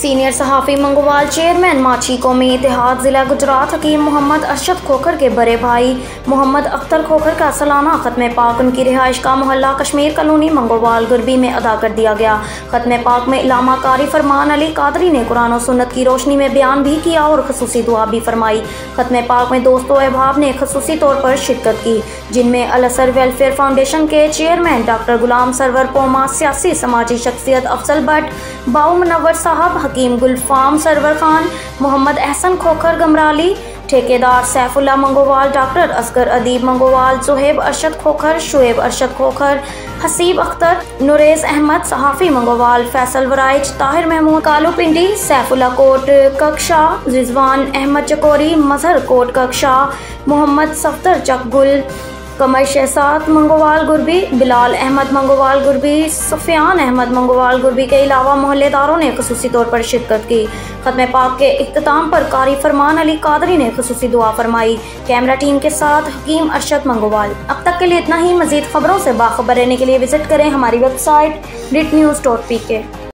Senior सहाफ़ी मंगोवाल chairman माची कौमी इत्तेहाद ज़िला गुजरात हकीम मोहम्मद अरशद खोखर के बड़े भाई मोहम्मद अख्तर खोखर का सालाना ख़त्म पाक उनकी रिहाइश का मोहल्ला कश्मीर कॉलोनी मंगोवाल गुरबी में अदा कर दिया गया। ख़त्म पाक में इलामा कारी फरमान अली कादरी ने कुरान और सुन्नत की रोशनी में बयान भी किया और खसूसी दुआ भी फरमाई। ख़त्म पाक में दोस्तों अहबाब ने खसूसी तौर पर शिरकत की, जिनमें अल असर वेलफेयर फाउंडेशन के चेयरमैन डॉक्टर गुलाम सरवर पोमा, सियासी समाजी शख्सियत अफजल भट्ट, बाऊ मुनव्वर साहब, हकीम गुलफाम सरवर खान, मोहम्मद अहसन खोखर गमराली, ठेकेदार सैफुल्ला मंगोवाल, डॉक्टर असगर अदीब मंगोवाल, जुहेब अरशद खोखर, शुएब अरशद खोखर, हसीब अख्तर, नुरेज अहमद सहाफ़ी मंगोवाल, फैसल वराइज, ताहिर महमूद कालू पिंडी, सैफुल्ला कोट कक्षा, रिजवान अहमद चकोरी, मजहर कोट कक्षा, मोहम्मद सफ्तर चकगुल, कमर शहजाद मंगोवाल गुरबी, बिलाल अहमद मंगोवाल गुरबी, सुफियान अहमद मंगोवाल गुरबी के अलावा मोहल्लेदारों ने खसूसी तौर पर शिरकत की। ख़त्म पाक के इख्तिताम पर कारी फरमान अली कादरी ने खसूसी दुआ फरमाई। कैमरा टीम के साथ हकीम अरशद मंगोवाल। अब तक के लिए इतना ही। मज़ीद खबरों से बाखबर रहने के लिए विजिट करें हमारी वेबसाइट ritnews.pk।